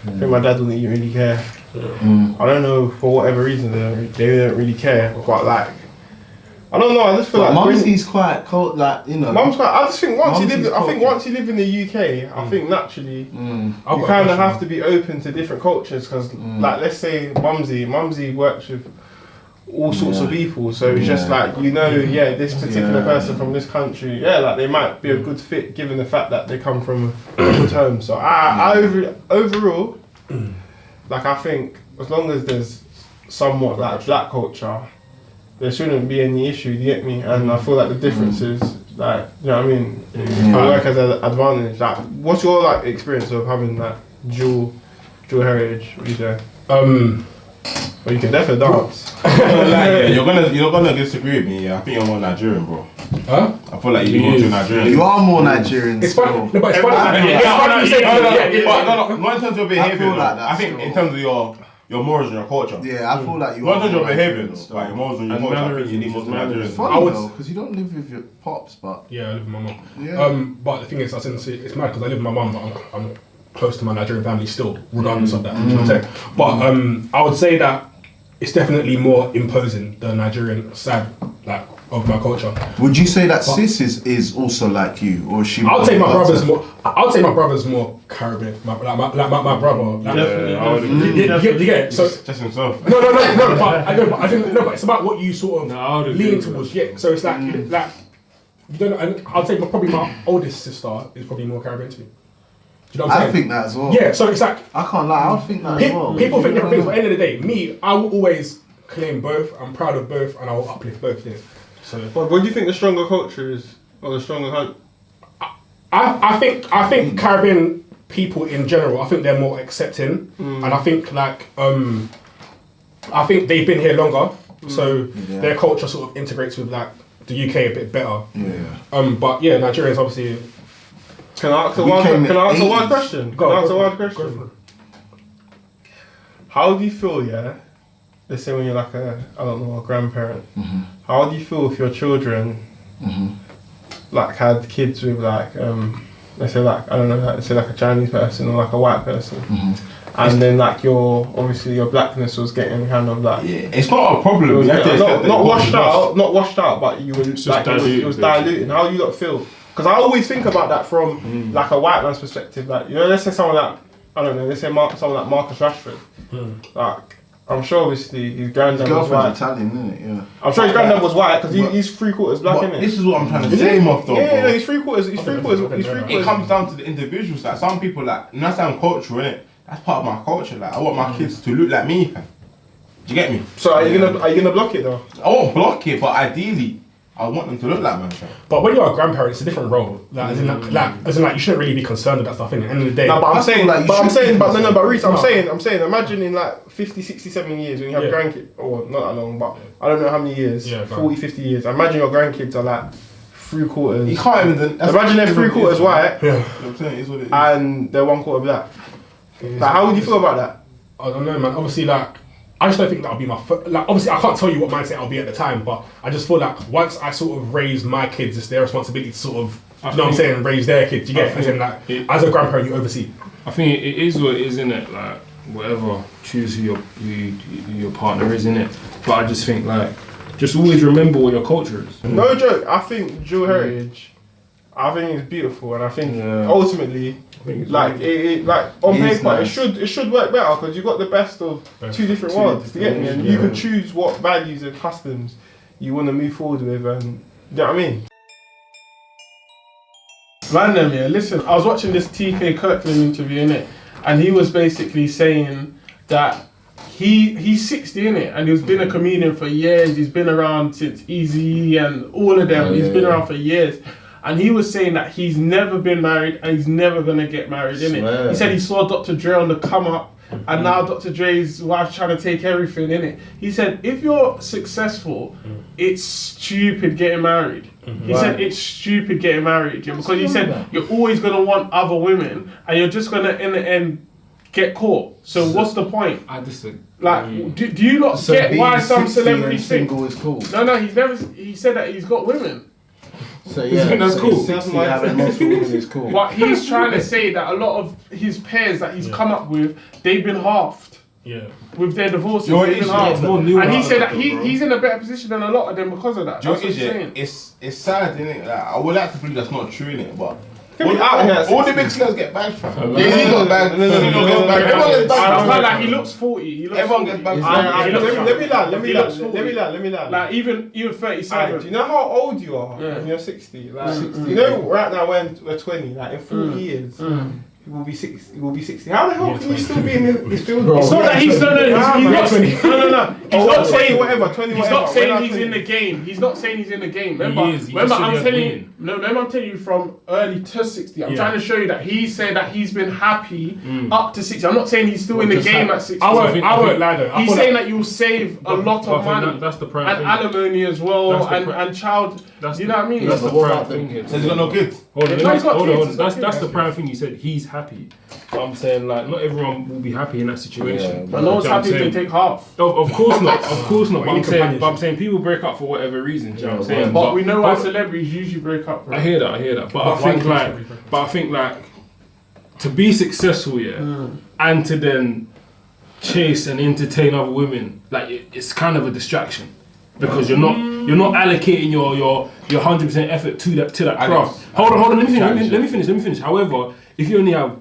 I think my dad wouldn't even really care. I don't know, for whatever reason, they don't really care. But like, I don't know. I just feel But like Mumsy's quite cold, like, you know. Mum's quite. I just think once you Mumsy's live, I think culture. once you live in the UK, I think naturally I've you got a kind of question. have to be open to different cultures because, like, let's say Mumsy works with all sorts of people, so it's just like this particular person from this country, like they might be a good fit given the fact that they come from a good home. So overall, like I think as long as there's somewhat like black culture, there shouldn't be any issue. You get me? And I feel like the difference is like, you know what I mean? It can work as an advantage. Like, what's your like experience of having that dual heritage? What do you say? Well, you can definitely dance. You're gonna disagree with me. Yeah, I think you're more Nigerian, bro. Huh? I feel like you're more to Nigerian. You are more Nigerian. It's funny. still. No, but it's funny. It's funny you say that. Not in terms of your behaviour. feel like though. that I think still. in terms of your morals and your culture. Yeah, I feel like you Not are in terms of your more behaviour, Nigerian though, still. but your morals and your And culture. I think you need mannerisms, more to mannerisms. Nigerian. It's funny I would- though, because you don't live with your pops, but Yeah, I live with my mum. Yeah. But the thing is, it's mad because I live with my mum, but I'm close to my Nigerian family still, regardless of that. You know what I'm saying? But I would say that it's definitely more imposing the Nigerian side, like, of my culture. would you say that sis is also like you, or is she? I would say my more brother's like- more. I would say my brother's more Caribbean. My brother. Like, Definitely. you get it? So Just himself. no. But I think but it's about what you sort No, I would of agree lean with towards. Yeah. So it's like you don't know. And I'd say probably my oldest sister is probably more Caribbean to me. Do you know what I'm I saying? think that as well. Yeah. So it's like I can't lie. I would think that as well. people think different things. But at the end of the day, me, I will always claim both. I'm proud of both, and I will uplift both. Yeah. So What do you think the stronger culture is, or the stronger country? I think Caribbean people in general, I think they're more accepting, and I think I think they've been here longer, so their culture sort of integrates with like the UK a bit better. Yeah. But yeah, Nigerians obviously. Can I ask a We wild came in wild 80s. question? Go Can I on, ask a go wild for it, question? go for it. How do you feel, let's say when you're like a grandparent, how do you feel if your children like had kids with like let's say like, I don't know, let's say like a Chinese person or like a white person, and then like your blackness was getting kind of like It's not a problem. it was You have to accept that not it's not washed out, but you were It's just like it diluted, was diluting. How do you lot feel? Because I always think about that from like a white man's perspective. Like, you know, let's say someone like, I don't know, let's say someone like Marcus Rashford. Like, I'm sure obviously his granddad His was girlfriend's white. Italian, isn't it? Yeah. I'm sure his granddad was white because But- he's 3/4 black, But innit? this is what I'm trying to say, Moff, though. Yeah, bro. no, he's 3/4. He's 3/4. It comes down to the individuals. Like some people, like, and that's how I'm cultural, innit? That's part of my culture. Like, I want my kids to look like me, fam. Do you get me? So are you gonna block it though? I won't block it, but ideally, I want them to look like man. But when you're a grandparent, it's a different role. Like, as in, you shouldn't really be concerned with that stuff. In the end of the day, No, but I'm saying, like, but Reece, I'm saying, imagine in like 50, 60, 70 years when you have grandkids, or not that long, but I don't know how many years, 40, 50 years. Imagine your grandkids are like 3/4. You can't even. Imagine they're 3/4 white, yeah. You know what I'm saying? It's what it is. and they're 1/4 black. Like, how would you feel about that? I don't know, man. Obviously, like, I just don't think that'll be my like. Obviously, I can't tell you what mindset I'll be at the time, but I just feel like once I sort of raise my kids, it's their responsibility to sort of, you know what I'm saying, raise their kids. You get it? As in, like, as a grandparent, you oversee. I think it is what it is, innit? Like, whatever, choose who your partner is, innit? But I just think, like, just always remember what your culture is. No joke. I think dual heritage, I think it's beautiful, and I think ultimately, like like on paper, it should work better because you got the best of two different worlds. You get me? And you can choose what values and customs you want to move forward with, and you know what I mean. Random, yeah. Listen, I was watching this TK Kirkland interview, innit? And he was basically saying that he's 60, innit? And he's been a comedian for years. He's been around since Easy and all of them. He's been around for years. And he was saying that he's never been married and he's never gonna get married, innit? He said he saw Dr. Dre on the come up, and now Dr. Dre's wife's trying to take everything, innit? He said if you're successful, it's stupid getting married. He said it's stupid getting married, yeah, because he said you're always gonna want other women and you're just gonna in the end get caught. So what's the point? I disagree. Like, do you not get why some celebrities think? single is cool. No, he's never. He said that he's got women. So yeah, that's so cool. 60 having multiple women is cool. But he's trying to say that a lot of his pairs that he's come up with, they've been halved. Yeah. With their divorces, You know they've been what halved. it is? More nuance And he said that about it, bro. he's in a better position than a lot of them because of that. Do you That's know what what he's it is? saying. It's sad, innit? Like, I would like to believe that's not true, innit? But Can we out here at all the 60? big slurs get bagged, fam. No, Jay-Z got bagged. no, Snoop Dogg got bagged. Everyone gets I bagged. feel like he looks 40. He looks Everyone 40. gets bagged. Let me He looks 40. let me land. Like even 37. Do you know how old you are when you're 60? Like, you know, right now when we're 20, like in 40 years, he will be 60. He will be 60. How the hell can you still be in this field? It's not that he's not. He's not. He's not saying whatever. 20 He's whatever. not saying he's in the game. He's not saying he's in the game. Remember, He is. He just said I'm he has telling you. women. No, remember, I'm telling you from early to 60. I'm Yeah. trying to show you that he said that he's been happy up to 60. I'm not saying he's still in the just game like- at 60. I won't lie though. I He's feel saying like, that you'll save a lot But I of think money that's the prime and thing. alimony as well That's the and child. That's You know what I mean? That's the What prime about thing them? here. So he's got no kids. Hold on, Yeah, he's got hold kids, on. he's got That's kids. the prime thing. You said he's happy. But I'm saying like not everyone will be happy in that situation. Yeah, But no one's You know what happy I'm if they saying? take half. Of course not. Of course not. Well, you But I'm saying people break up for whatever reason. Do you know what I'm saying? But we know why celebrities usually break up. I Right? hear that. But I why think do like, celebrities break up? but I think like, to be successful, and to then chase and entertain other women, like it's kind of a distraction because you're not allocating your 100% effort to that I craft. guess. Hold on. Let me finish. However, if you only have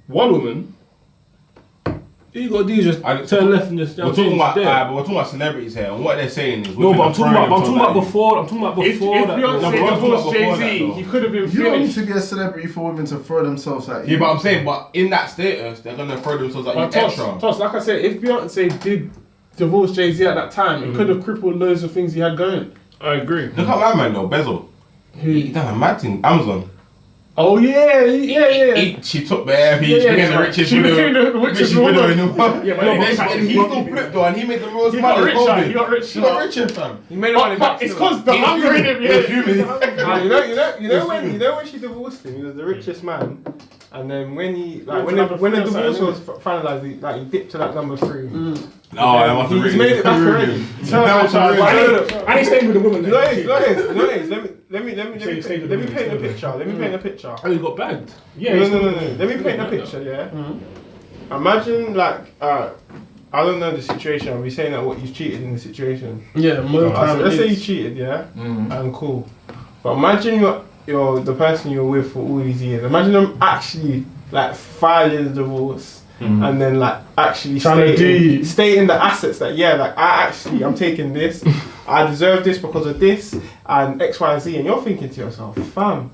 one woman, all you gotta do is just turn left and just. We're talking about, there. but we're talking about celebrities here, and what they're saying is. No, but I'm talking about before. before. I'm talking about If before that. Beyonce we're talking divorced about Jay before Z, that, though. he could have been You don't need finished. to be a celebrity for women to throw themselves at you. Yeah, but I'm saying, but in that status, they're gonna throw themselves at you But extra. Toss, like I said, if Beyonce did divorce Jay Z at that time, it could have crippled loads of things he had going. I agree. Look at my man though, Bezel. He done a mad thing. Amazon. Oh yeah. She took bare. He Yeah, became the yeah. richest She widow. became the richest woman. in the world. Yeah, but And he still flipped though, and he made the most He got money. richer. He got He got richer. richer, fam. He made But it's because the hunger in him. Nah, Yeah. you know when she divorced him, he was the richest man, and then when he like when Number the three or divorce something, was finalized, he dipped to that number 3. Oh, that must have He's really made it back already. and he stayed with the woman. No, let me paint a picture. Let me paint a picture. Oh, you got bagged. Yeah. No. Let me paint a picture. Yeah. Imagine like I don't know the situation. Are we saying that what you cheated in the situation? Yeah, more time. Let's say you cheated, yeah, and cool. But imagine you're the person you're with for all these years. Imagine them actually like filing the divorce and then like actually Trying to stating the assets that I'm taking this. I deserve this because of this and X, Y, and Z. And you're thinking to yourself, fam,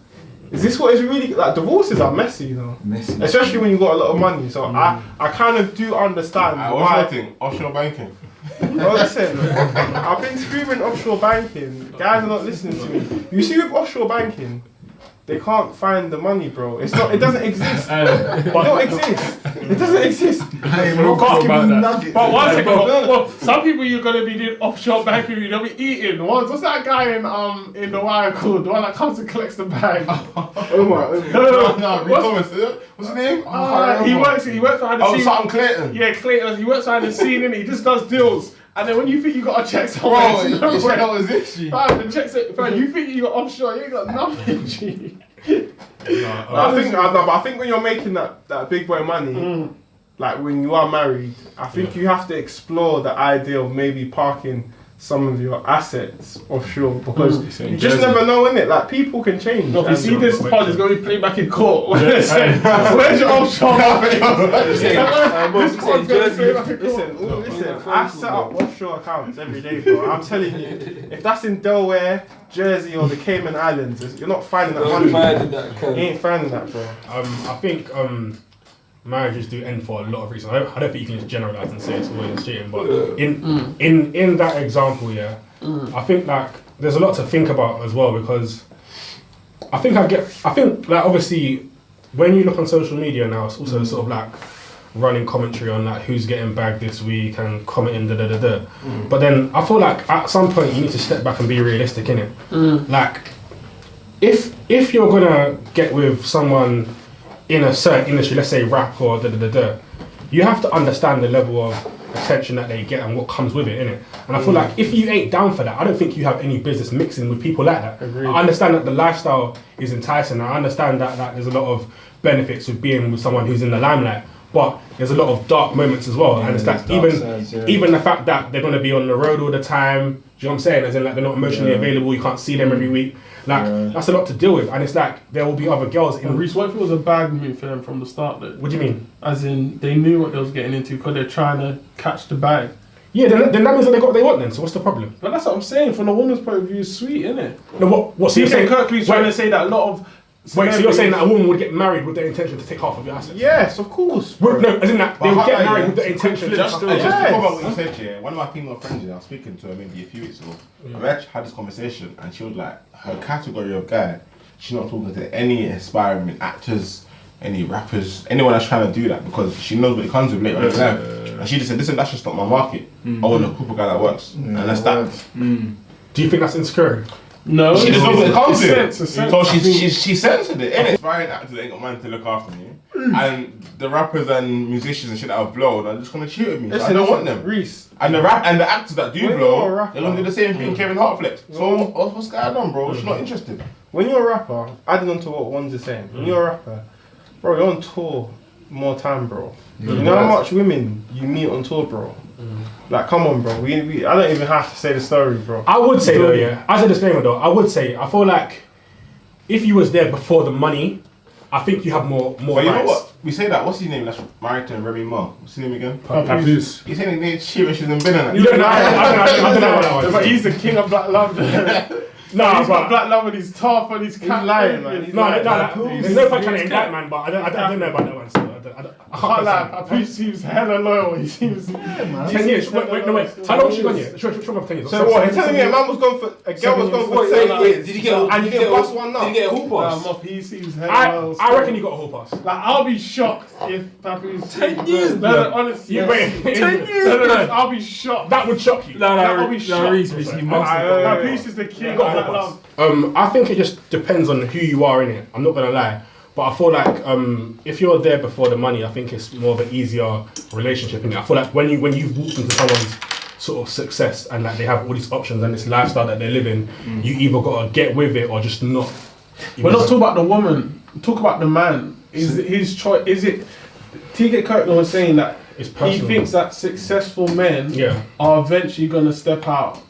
is this what is really like? Divorces are messy, you know. Messy. Especially when you got a lot of money. So I kind of do understand What's why. that thing? Offshore banking. Well, listen, I've been screaming offshore banking. Guys are not listening to me. You see, with offshore banking, they can't find the money, bro. It's not. It doesn't exist. It don't exist. It doesn't exist. Hey, we'll talk about that. nuggets. But one second, well, some people you're gonna be doing offshore banking, you're gonna be eating. What's that guy in the wire called? The one that comes and collects the bag. No, Reed Thomas. What's his name? He works behind the Oh, scenes. something Clayton. Yeah, Clayton. He works behind the scene and he just does deals. And then when you think you gotta check somewhere, Bro, it's you nowhere. said that was it. Fam, the checks it. Fam, you think you got offshore, you ain't got nothing, G. I think when you're making that big boy money, like when you are married, I think you have to explore the idea of maybe parking some of your assets offshore because you just never know, innit? Like people can change. No, if you see this pod is going to be played back in court. Where's your offshore money? This pod's going to be played back in court. Listen, I set up offshore accounts every day, bro. I'm telling you, if that's in Delaware, Jersey, or the Cayman Islands, you're not finding that money. You ain't finding that, bro. I think marriages do end for a lot of reasons. I don't think you can just generalize and say it's always cheating, but in that example, I think like there's a lot to think about as well because I think like obviously when you look on social media now, it's also sort of like running commentary on like who's getting bagged this week and commenting But then I feel like at some point you need to step back and be realistic, innit? Like if you're gonna get with someone in a certain industry, let's say rap or you have to understand the level of attention that they get and what comes with it, innit? And I feel like if you ain't down for that, I don't think you have any business mixing with people like that. Agreed. I understand that the lifestyle is enticing. I understand that there's a lot of benefits with being with someone who's in the limelight, but there's a lot of dark moments as well. And it's like even the fact that they're going to be on the road all the time, do you know what I'm saying? As in like they're not emotionally available, you can't see them every week. Like that's a lot to deal with, and it's like there will be other girls in. Reece, what if it was a bad move for them from the start though? What do you mean? As in they knew what they was getting into because they're trying to catch the bag. Yeah, then that means that they got what they want then, so what's the problem? But that's what I'm saying, from the woman's point of view, it's sweet, isn't it? No, what so you're saying Kirklee's trying to say that a lot of wait, so you're saying that a woman would get married with the intention to take half of your assets? Yes, of course. No, as in that they would get married with the intention to Just to talk about what you said, yeah. One of my female friends, I was speaking to her maybe a few weeks ago. We actually had this conversation, and she was like, her category of guy, she's not talking to any aspiring actors, any rappers, anyone that's trying to do that because she knows what it comes with later in life. And she just said, listen, that's just not my market. I want a proper guy that works, and that's that. Do you think that's insecure? No, She just knows what it comes with. Sense. So she censored it, innit? Aspiring actors ain't got money to look after me. And the rappers and musicians and shit that have blown are just gonna cheat with me. So I don't want them. Reece. And the actors that do When you're a blow, rapper- they're gonna do the same thing, Kevin Hart flex. So what's going on, bro? She's not interested. When you're a rapper, adding on to what one's is saying, when you're a rapper, bro, you're on tour more time, bro. You know how much women you meet on tour, bro? Like, come on, bro. I don't even have to say the story, bro. I would say though, yeah. As a disclaimer though, I would say I feel like if you was there before the money, I think you have more But you know rights. what? We say that. What's his name? That's married to Remy Ma. What's his name again? Papoose. He's saying they cheat when she's in bed and You don't know. I don't know what that was. But he's the king of black love. No, He's got but black love and he's tough and he's lying, man. no, there's no point trying to indict man. But I don't know about that one. So I can't lie, say. Papoose seems hella loyal. He seems 10 years. Wait. How long has she gone yet? Which one of 10 years? So what? You're telling me a man was going for a girl was going for 7 years. Did you get and you didn't bust one now? Did you get a hoop pass? he seems hella loyal. I reckon you got a whole pass. Like, I'll be shocked if Papoose 10 years, No, honestly. You wait. 10 years, No, I'll be shocked. That would shock you. I'll be shocked. Reece, you must have. Papoose is the king of Got a black whole pass. love. I think it just depends on who you are in it. I'm not gonna lie, but I feel like if you're there before the money, I think it's more of an easier relationship. In it, I feel like when you've walked into someone's sort of success and like they have all these options and this lifestyle that they're living, you either gotta get with it or just not. We're not talking about the woman. Talk about the man. Is it his choice? Is it? T.K. Kirkland was saying that It's he personal. thinks that successful men Yeah. are eventually gonna step out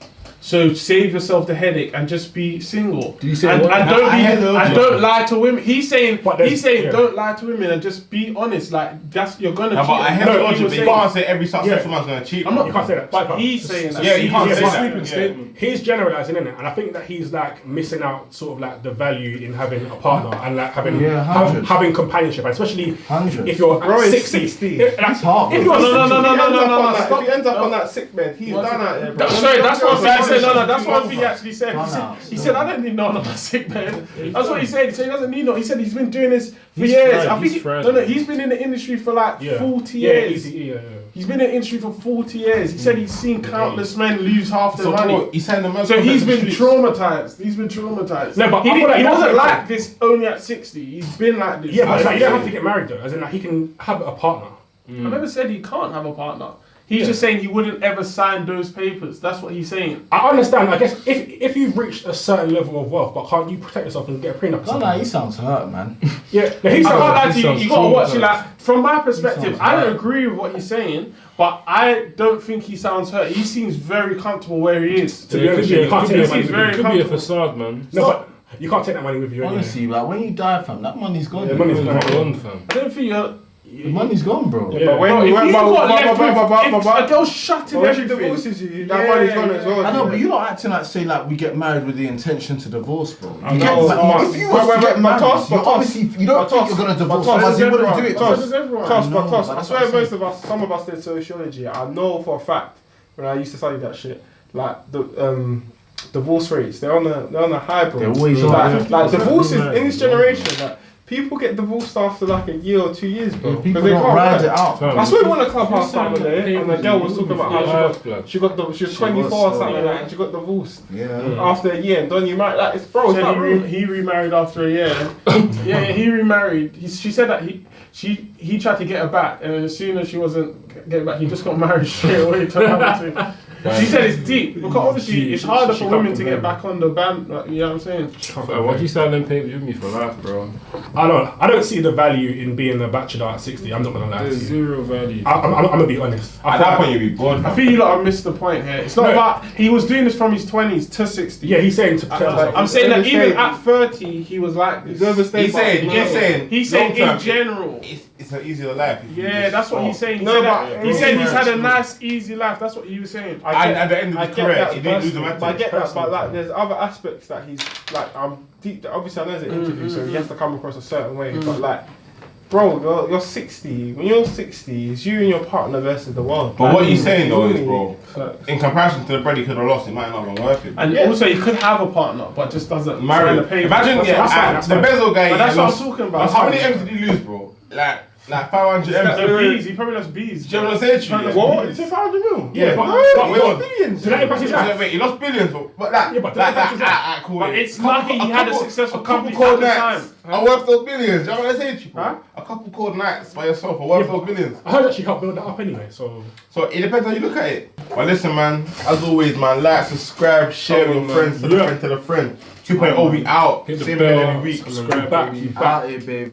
So save yourself the headache and just be single. Did you say and, what? and don't I be heard the and logic. don't lie to women. He's saying yeah. don't lie to women and just be honest. Like that's you're gonna. No, cheat. but I heard That's the what he logic, was but you saying. can't say every successful man's gonna cheat. I'm not- You can't say that. But he's saying that. Yeah, you can't Yeah, say but that. sweeping Yeah. statement. He's generalizing, innit? And I think that he's like missing out sort of like the value in having a partner and like having Yeah, 100. having companionship, and especially 100. if you're Bro, he's 60. 60. If, like, It's hard, if bro. you're No, If stop. he ends up on that sick bed, he's done out there, bro. Sorry, that's one thing he said. No, that's one Over. thing he actually said. Done He said, out, he still. said I don't need no one on my sick bed. That's what he said. He said he doesn't need no. He said he's been doing this for He's years. fried, I think he's fried. no, he's been in the industry for like 40 years. Yeah. He's been in the industry for 40 years. He said he's seen countless men lose half their So money. what? He's saying the man. So he's been traumatized. He's been traumatized. No, but he, I feel like he that's wasn't like- like this only at 60. He's been like this. Yeah, but like, you don't have to get married though. As in, like, he can have a partner. I never said he can't have a partner. He's just saying he wouldn't ever sign those papers. That's what he's saying. I understand. I guess if you've reached a certain level of wealth, but can't you protect yourself and get a prenup? or No, something? no, he sounds hurt, man. Yeah, no, he I can't sounds. lie to you. sounds You gotta watch it. traumatized. Like from my perspective, sounds I don't hurt. agree with what he's saying, but I don't think he sounds hurt. He seems very comfortable where he is. To be honest, you can't take that money with very you. It could be a comfortable. facade, man. No, but you can't take that money with you. Anyway. Honestly, like when you die, fam, that money's gone. Yeah, money's bro. gone. Not on, fam. I don't think you're. The money's gone, bro. Yeah. But when Bro, if you got left with, if a but girl shutting when she everything, divorces you, that money's gone as well. I know, but you're not acting like say like we get married with the intention to divorce, bro. I know, If you was to get married, Toss, you obviously you don't think you're gonna divorce, otherwise you wouldn't do it. Toss, Does everyone? Toss, I but know, toss. but I that's swear what I'm most of us, some of us did sociology. I know for a fact when I used to study that shit, like the divorce rates, they're on the high, bro. They're always like, on. like divorces in this generation, like people get divorced after like a year or 2 years, bro. People they don't can't ride work. it out. Fam, I swear we went to clubhouse the other day, and the girl was talking about how blood. she was 24 or something like that, and she got divorced Yeah. after a year. And then you might like it's bro, it's Said not real. he remarried after a year. yeah, he remarried. She said that he tried to get her back, and as soon as she wasn't getting back, he just got married straight away. She said it's deep because obviously it's harder for women to get back on the band. Like, you know what I'm saying? Fam, why do you sign them papers with me for life, bro? I don't see the value in being a bachelor at 60. I'm not gonna lie to There's you. zero value. I'm gonna be honest. At that point, you'd be bored. I feel you lot have missed the point here. It's not about he was doing this from his 20s to 60. Yeah, he's saying to protect himself. I'm saying that even Overstayed. at 30 he was like this. He's overstayed. He's saying, but- he's saying, He's saying in long-term, general. it's an easier life. if you Yeah, just that's what stop. he's saying. He No, said, but- that, he said he's had a nice, easy life. That's what he was saying. And at the end of I his get career, that he didn't lose the personally, but I match. get that, but like, there's other aspects that he's like, obviously I know it's an interview, so he has to come across a certain way, but like, bro, you're 60. When you're 60, it's you and your partner versus the world. But what he's saying though is, really- bro, in comparison to the bread he could have lost, it might not have been worth it. And also he could have a partner, but just doesn't sign Married. the paper. Imagine, that's the fine. Bezel guy. But that's he what I'm lost- talking about. How many M's did he lose, bro? Like 500 M's. The bees, he probably lost bees. Do you know what I'm saying to you? What? It's 500 mil? Yeah, but- no, but he wait, lost what? billions. So that impacts his life. Wait, he lost billions, but like, Yeah, but like, that's his life. cool. But it's lucky he had a successful company at the time. Are worth those billions. You know what I'm saying to you, bro? Huh? A couple cold nights by yourself are worth those billions. I heard that she helped build that up anyway. So So it depends how you look at it. But listen, man, as always, man, like, subscribe, share with your friends, to the friend, to the friend. 2.0, we out. Hit the Same again bell, every week. subscribe, back, baby. back. Out here, babe.